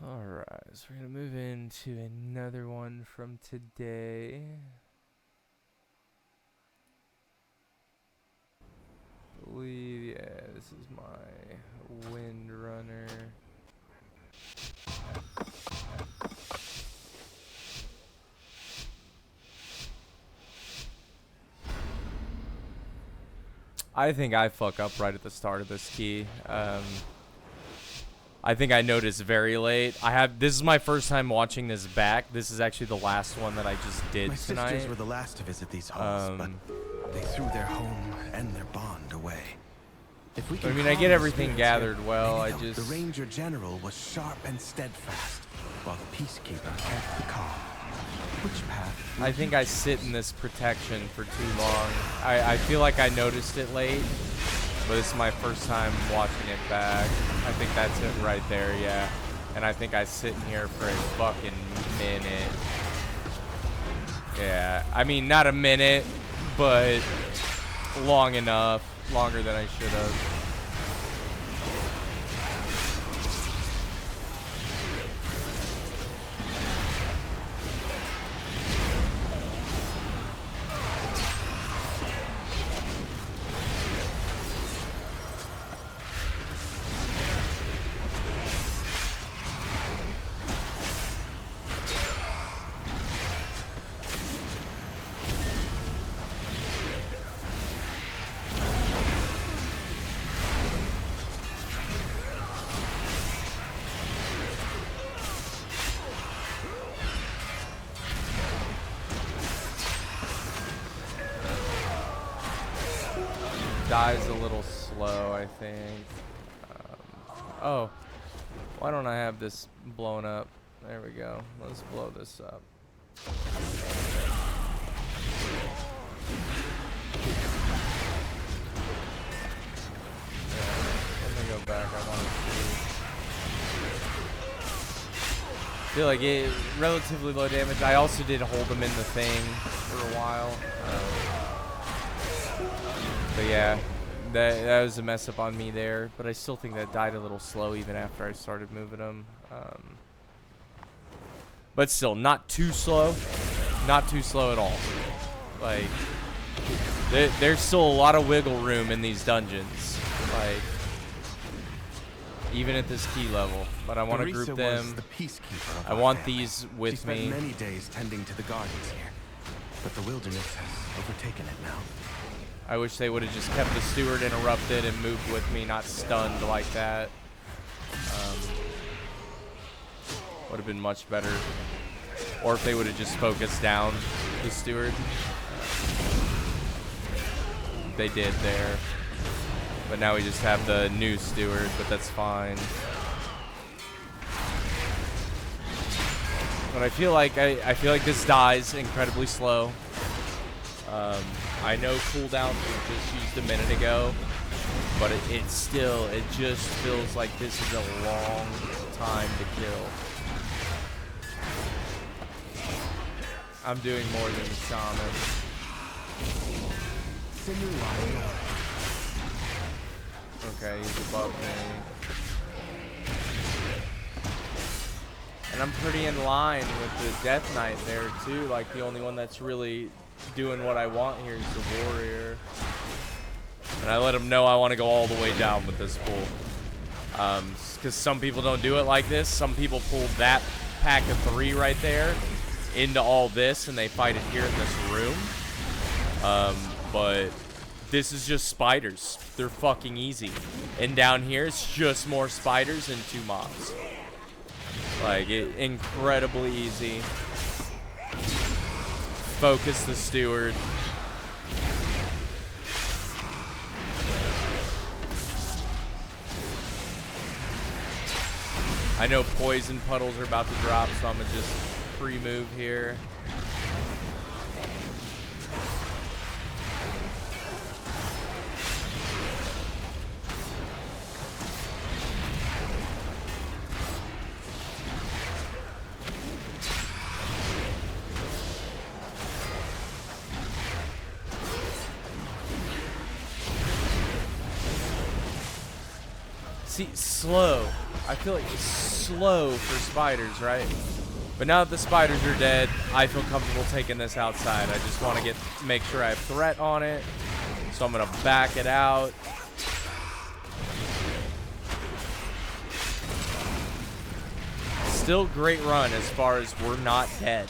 Alright, so we're gonna move into another one from today. I believe, yeah, this is my Windrunner. I think I fuck up right at the start of this key. I think I noticed very late. This is my first time watching this back. This is actually the last one that I just did My tonight. sisters were the last to visit these halls, but they threw their home and their bond away. If we can I mean, I get everything gathered well. The Ranger General was sharp and steadfast, while the Peacekeeper kept the calm. Which path? I think I sit in this protection for too long. I feel like I noticed it late, but this is my first time watching it back. I think that's it right there, yeah. And I think I sit in here for a fucking minute. Yeah, I mean, not a minute, but long enough. Longer than I should have. Dies a little slow, I think. Oh, why don't I have this blown up? There we go. Let's blow this up. Let me go back. I want to see. I feel like it relatively low damage. I also did hold him in the thing for a while. But yeah, that was a mess up on me there. But I still think that died a little slow even after I started moving them. But still, not too slow. Not too slow at all. Like, there's still a lot of wiggle room in these dungeons. Like, even at this key level. But I want to group them. I want these with me. She spent many days tending to the gardens here, but the wilderness has overtaken it now. I wish they would have just kept the steward interrupted and moved with me, not stunned like that. Would have been much better. Or if they would have just focused down the steward. They did there. But now we just have the new steward, but that's fine. But I feel like this dies incredibly slow. I know cooldowns were just used a minute ago, but it just feels like this is a long time to kill. I'm doing more than the shaman. Okay, he's above me. And I'm pretty in line with the Death Knight there too, like the only one that's really doing what I want here is the warrior. And I let him know I want to go all the way down with this pull. Because some people don't do it like this. Some people pull that pack of 3 right there into all this and they fight it here in this room. But this is just spiders. They're fucking easy. And down here it's just more spiders and 2 mobs. Like, incredibly easy. Focus the steward. I know poison puddles are about to drop, so I'm gonna just pre-move here. See, slow. I feel like it's slow for spiders, right? But now that the spiders are dead, I feel comfortable taking this outside. I just want to make sure I have threat on it. So I'm going to back it out. Still great run as far as we're not dead.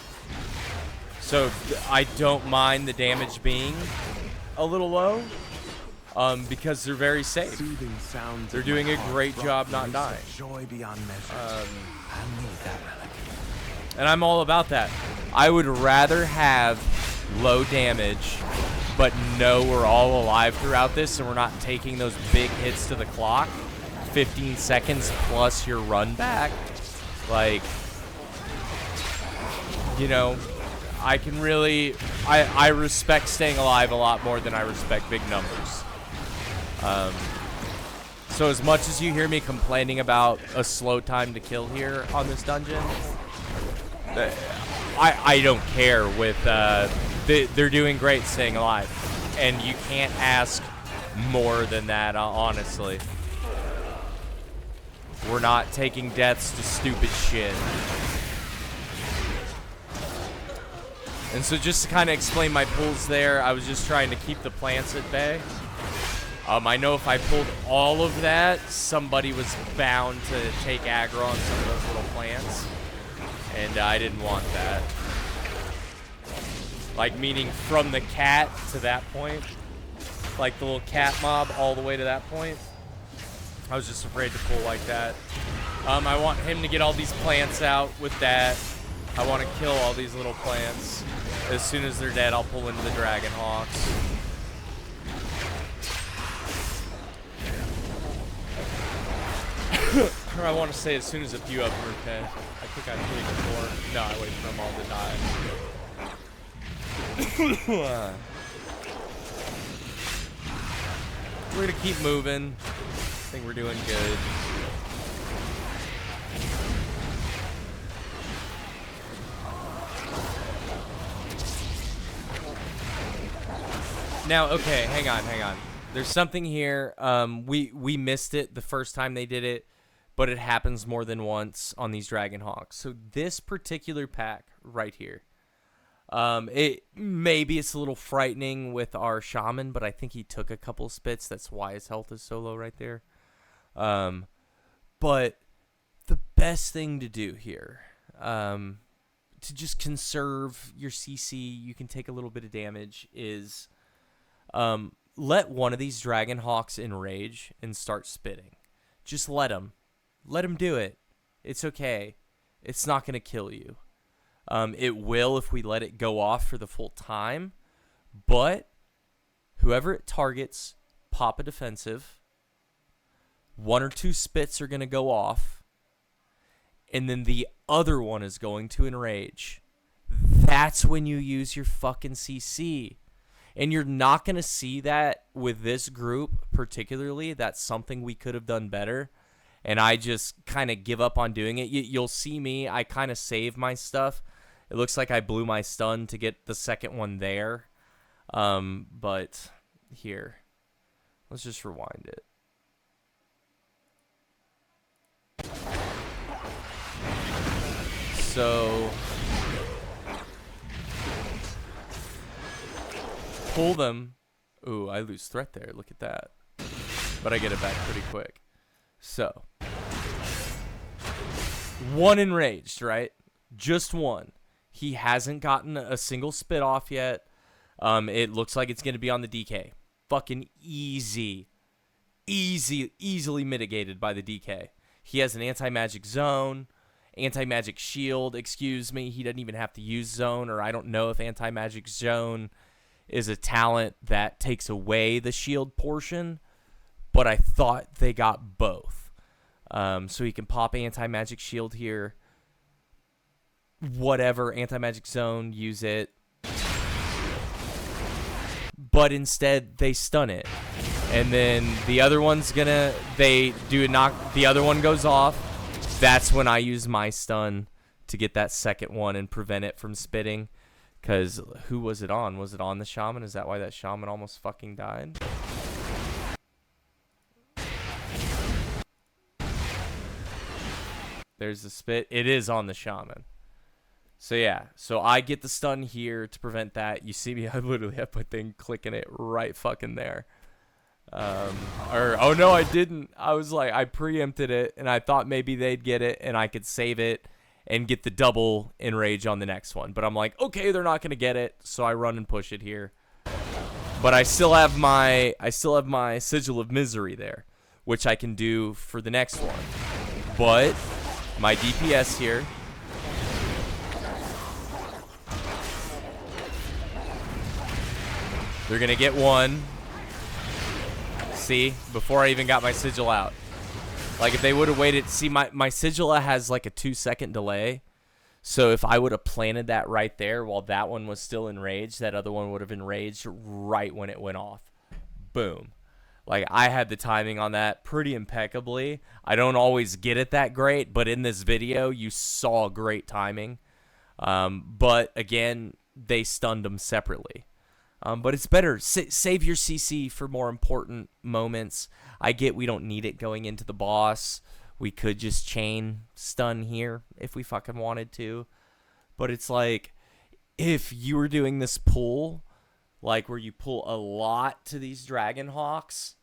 So I don't mind the damage being a little low. Because they're very safe. They're doing a great job not dying. Joy beyond measure. I need that relic. And I'm all about that. I would rather have low damage, but know we're all alive throughout this and we're not taking those big hits to the clock. 15 seconds plus your run back. Like, you know, I can really... I respect staying alive a lot more than I respect big numbers. So as much as you hear me complaining about a slow time to kill here on this dungeon, I don't care. With they're doing great staying alive, and you can't ask more than that, honestly. We're not taking deaths to stupid shit. And so just to kind of explain my pulls there, I was just trying to keep the plants at bay. I know if I pulled all of that, somebody was bound to take aggro on some of those little plants. And I didn't want that. Like, meaning from the cat to that point. Like the little cat mob all the way to that point. I was just afraid to pull like that. I want him to get all these plants out with that. I want to kill all these little plants. As soon as they're dead, I'll pull into the Dragon Hawks. Or I want to say as soon as a few of them are dead. I think I played before. No, I wait for them all to die. We're going to keep moving. I think we're doing good. Now, okay, hang on. There's something here. We missed it the first time they did it, but it happens more than once on these Dragon Hawks. So this particular pack right here, maybe it's a little frightening with our shaman, but I think he took a couple spits. That's why his health is so low right there. But the best thing to do here, to just conserve your CC, you can take a little bit of damage, is let one of these Dragon Hawks enrage and start spitting. Just let him. Let him do it. It's okay. It's not going to kill you. It will if we let it go off for the full time. But whoever it targets, pop a defensive. 1 or 2 spits are going to go off. And then the other one is going to enrage. That's when you use your fucking CC. And you're not going to see that with this group particularly. That's something we could have done better. And I just kind of give up on doing it. You'll see me. I kind of save my stuff. It looks like I blew my stun to get the second one there. But here. Let's just rewind it. So pull them. Ooh, I lose threat there. Look at that. But I get it back pretty quick. So 1 enraged, right? Just 1. He hasn't gotten a single spit off yet. It looks like it's going to be on the DK. Fucking easy. Easily mitigated by the DK. He has an anti-magic zone. Anti-magic shield, excuse me. He doesn't even have to use zone, or I don't know if anti-magic zone is a talent that takes away the shield portion, but I thought they got both. So he can pop anti-magic shield here. Whatever, anti-magic zone, use it. But instead, they stun it. And then the other one's gonna, they do a knock, the other one goes off. That's when I use my stun to get that second one and prevent it from spitting. Because who was it on? Was it on the shaman? Is that why that shaman almost fucking died? There's the spit. It is on the shaman. So yeah, so I get the stun here to prevent that. You see me, I literally have my thing clicking it right fucking there. Oh no, I didn't. I was like, I preempted it, and I thought maybe they'd get it, and I could save it and get the double enrage on the next one. But I'm like, okay, they're not gonna get it, so I run and push it here. But I still have my Sigil of Misery there, which I can do for the next one. But my DPS here. They're gonna get one. See, before I even got my Sigil out. Like, if they would have waited, see, my Sigil has like a 2-second delay. So if I would have planted that right there while that one was still enraged, that other one would have enraged right when it went off. Boom. Like, I had the timing on that pretty impeccably. I don't always get it that great, but in this video, you saw great timing. But again, they stunned them separately. But it's better. Save your CC for more important moments. I get we don't need it going into the boss. We could just chain stun here if we fucking wanted to. But it's like, if you were doing this pull, like where you pull a lot to these Dragon Hawks,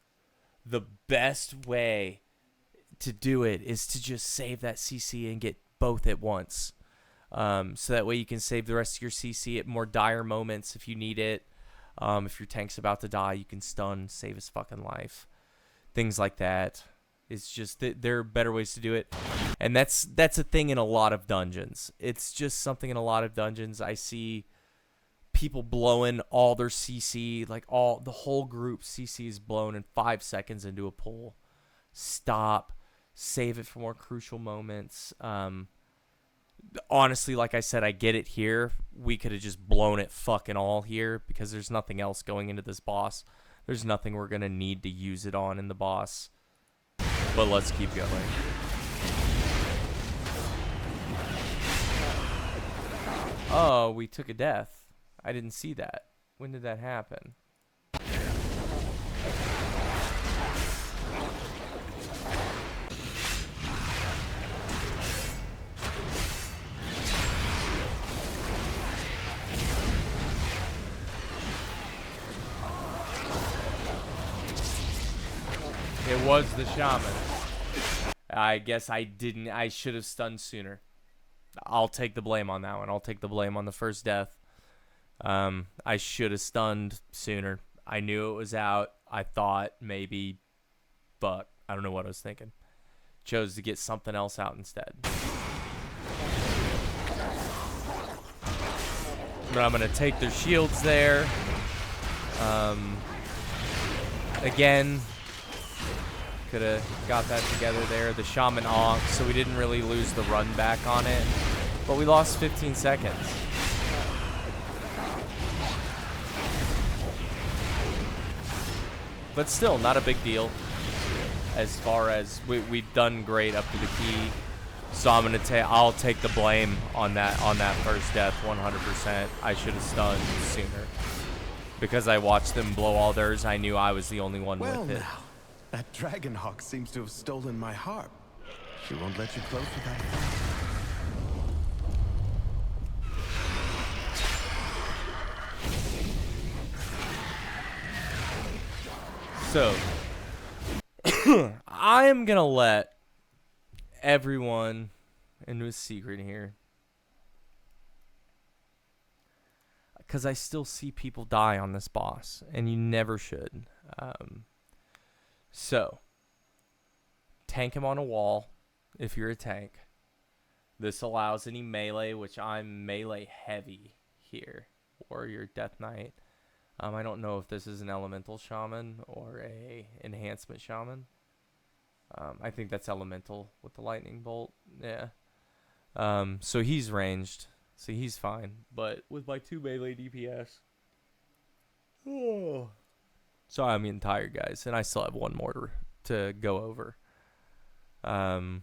the best way to do it is to just save that CC and get both at once. So that way you can save the rest of your CC at more dire moments if you need it. If your tank's about to die, you can stun, save his fucking life. Things like that. It's just that there are better ways to do it. And that's a thing in a lot of dungeons. It's just something in a lot of dungeons. I see people blowing all their CC, like the whole group CC is blown in 5 seconds into a pull. Stop. Save it for more crucial moments. Honestly, like I said, I get it here. We could have just blown it fucking all here because there's nothing else going into this boss. There's nothing we're going to need to use it on in the boss. But let's keep going. Oh, we took a death. I didn't see that. When did that happen? It was the shaman. I guess I should have stunned sooner. I'll take the blame on that one. I'll take the blame on the first death. I should have stunned sooner. I knew it was out. I thought maybe, but I don't know what I was thinking. Chose to get something else out instead. But I'm going to take their shields there. Again, could have got that together there. The Shaman Ankh, so we didn't really lose the run back on it. But we lost 15 seconds. But still, not a big deal. As far as we've done great up to the key. So I'll take the blame on that first death 100%. I should have stunned sooner. Because I watched them blow all theirs, I knew I was the only one with it. Now, that Dragonhawk seems to have stolen my harp. She won't let you close without it. So, I am going to let everyone into a secret here. Because I still see people die on this boss, and you never should. So, tank him on a wall if you're a tank. This allows any melee, which I'm melee heavy here. Warrior, Death Knight. I don't know if this is an elemental shaman or a enhancement shaman. I think that's elemental with the lightning bolt. Yeah. So he's ranged. So he's fine. But with my 2 melee DPS. Oh. So I'm getting tired, guys. And I still have one more to go over. So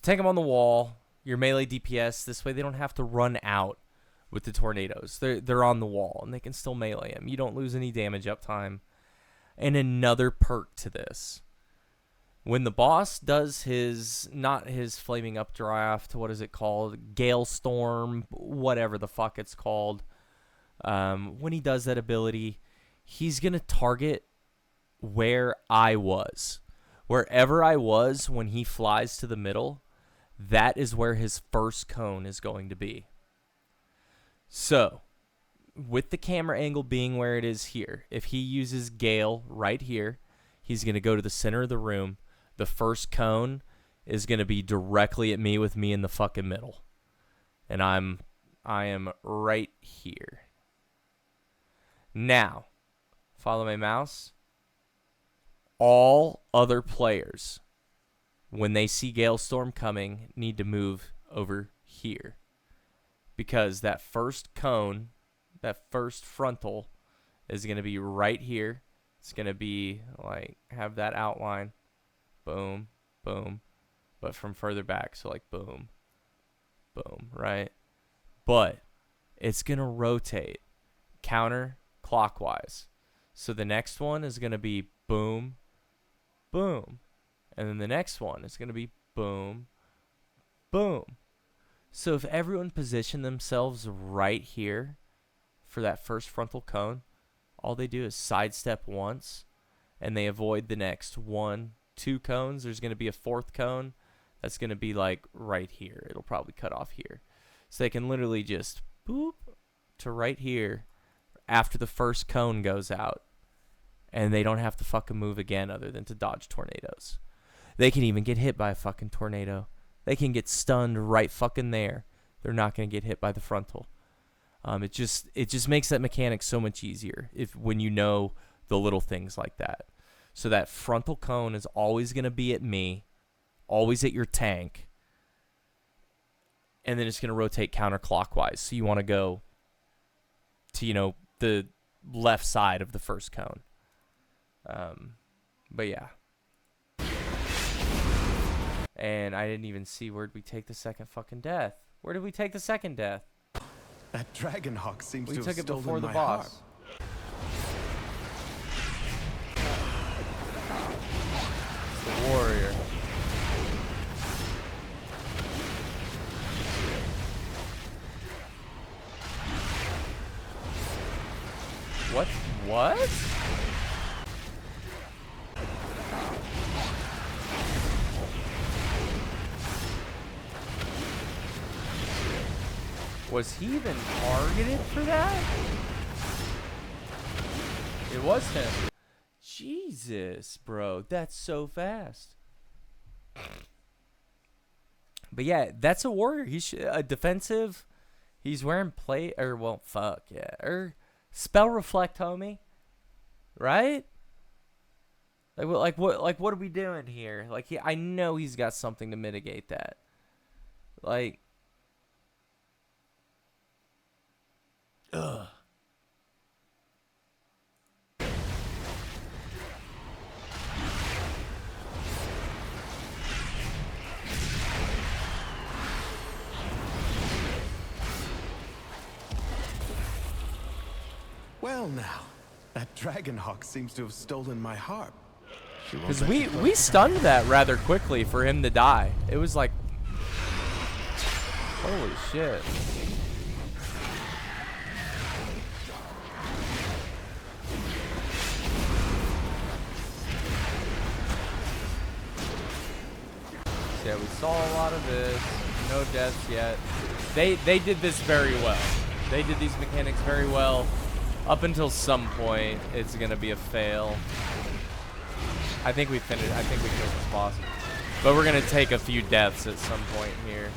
take them on the wall. Your melee DPS. This way they don't have to run out with the tornadoes. They're on the wall. And they can still melee them. You don't lose any damage uptime. And another perk to this. When the boss does his, not his flaming updraft, what is it called? Gale Storm, whatever the fuck it's called. When he does that ability, he's going to target where I was. Wherever I was when he flies to the middle, that is where his first cone is going to be. So, with the camera angle being where it is here, if he uses Gale right here, he's going to go to the center of the room. The first cone is going to be directly at me with me in the fucking middle. And I am right here. Now, follow my mouse. All other players, when they see Gale Storm coming, need to move over here. Because that first cone, that first frontal, is going to be right here. It's going to be like, have that outline. Boom, boom. But from further back, so like boom, boom, right? But it's going to rotate counterclockwise. So the next one is going to be boom, boom. And then the next one is going to be boom, boom. So if everyone positioned themselves right here for that first frontal cone, all they do is sidestep once, and they avoid the next 1, 2 cones. There's going to be a 4th cone that's going to be like right here. It'll probably cut off here. So they can literally just boop to right here after the first cone goes out, and they don't have to fucking move again other than to dodge tornadoes. They can even get hit by a fucking tornado. They can get stunned right fucking there. They're not going to get hit by the frontal. It just makes that mechanic so much easier when you know the little things like that. So that frontal cone is always going to be at me, always at your tank, and then it's going to rotate counterclockwise. So you want to go to, the left side of the first cone. But yeah. And I didn't even see where'd we take the second fucking death. Where did we take the second death? That Dragonhawk seems We to took have it before stolen the my boss. heart. The warrior. What? What? Was he even targeted for that? It was him. Jesus, bro. That's so fast. But yeah, that's a warrior. He's a defensive. He's wearing plate, or well, fuck yeah, or spell reflect, homie. Right? Like what are we doing here? Like I know he's got something to mitigate that. Like, ugh. Well now, that Dragonhawk seems to have stolen my heart. Because we stunned that rather quickly for him to die. It was like, holy shit. So yeah, we saw a lot of this. No deaths yet. They did this very well. They did these mechanics very well. Up until some point, it's gonna be a fail. I think we finished. I think we killed this boss, but we're gonna take a few deaths at some point here.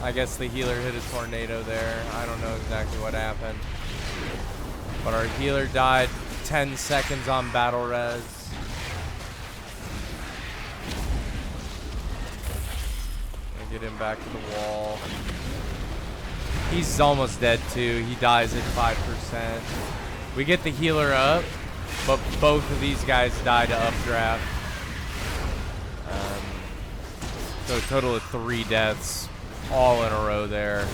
I guess the healer hit a tornado there. I don't know exactly what happened. But our healer died 10 seconds on battle res. Get him back to the wall. He's almost dead too. He dies at 5%. We get the healer up, but both of these guys die to updraft. So a total of 3 deaths all in a row there.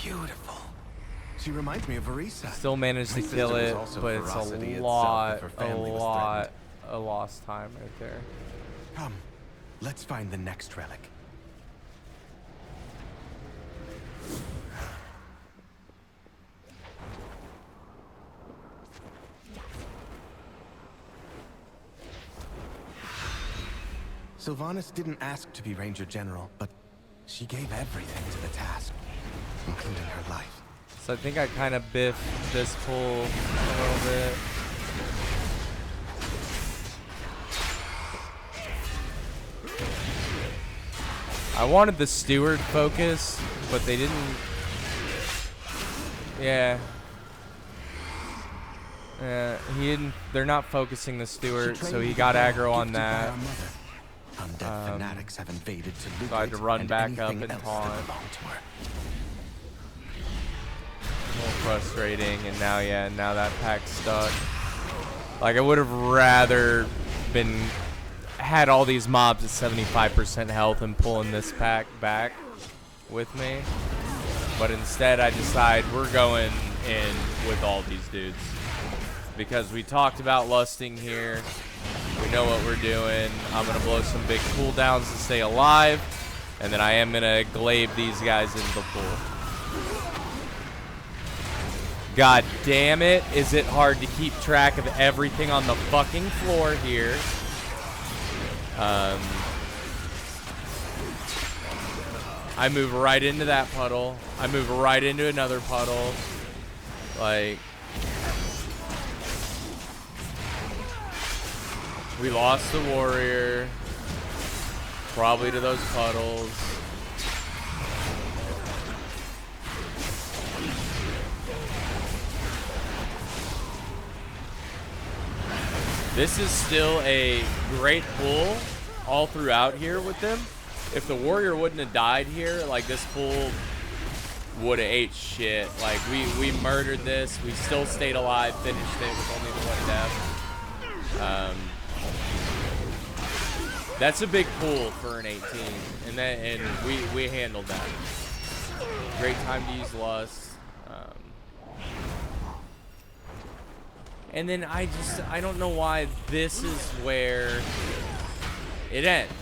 Beautiful. She reminds me of Arisa. Still managed to kill it, but it's a lost time right there. Come, let's find the next relic. Sylvanas didn't ask to be Ranger General, but she gave everything to the task, including her life. So I think I kind of biffed this pull a little bit. I wanted the steward focus, but they didn't. Yeah. He didn't. They're not focusing the steward, so he got aggro on that. Undead fanatics have invaded to loot, so I had to run back up and taunt. A little frustrating, and now, yeah, now that pack's stuck. Like, I would have rather had all these mobs at 75% health and pulling this pack back with me. But instead, I decide we're going in with all these dudes. Because we talked about lusting here. We know what we're doing. I'm going to blow some big cooldowns to stay alive. And then I am going to glaive these guys into the pool. God damn it. Is it hard to keep track of everything on the fucking floor here? I move right into that puddle. I move right into another puddle. Like... We lost the warrior, probably to those puddles. This is still a great pull all throughout here with them. If the warrior wouldn't have died here, like this pull would have ate shit. Like we murdered this, we still stayed alive, finished it with only the 1 death. That's a big pull for an 18, and we handled that. Great time to use lust. And then I don't know why this is where it ends.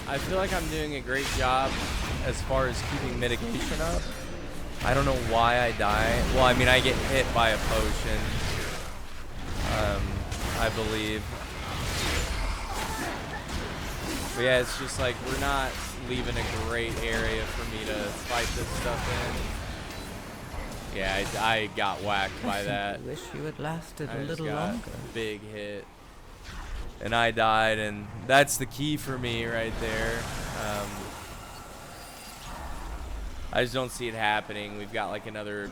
I feel like I'm doing a great job as far as keeping mitigation up. I don't know why I die. Well, I mean, I get hit by a potion. I believe. But yeah, it's just like we're not leaving a great area for me to fight this stuff in. Yeah, I got whacked by that. I wish you had lasted a little got longer. Big hit. And I died, and that's the key for me right there. I just don't see it happening. We've got like another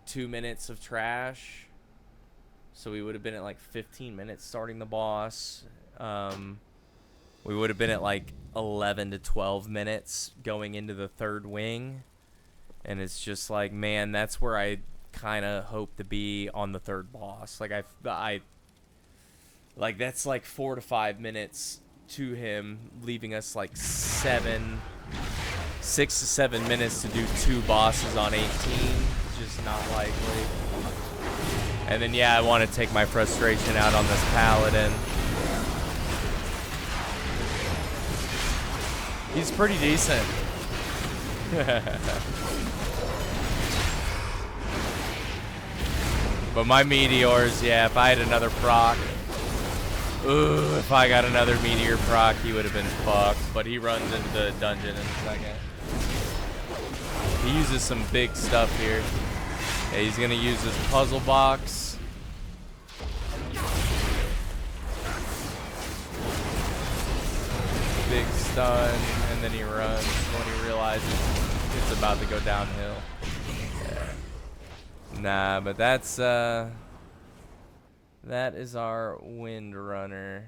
2 minutes of trash. So we would have been at like 15 minutes starting the boss. We would have been at like 11 to 12 minutes going into the third wing. And it's just like, man, that's where I kind of hope to be on the third boss. Like I like that's like 4 to 5 minutes to him, leaving us like 6 to 7 minutes to do 2 bosses on 18. It's just not likely. And then, yeah, I want to take my frustration out on this paladin. He's pretty decent. But my meteors, yeah, if I had another proc. Ooh, if I got another meteor proc, he would have been fucked. But he runs into the dungeon in a second. He uses some big stuff here. Yeah, he's gonna use his puzzle box. Big stun, and then he runs when he realizes it's about to go downhill. Yeah. Nah, but that is our Windrunner.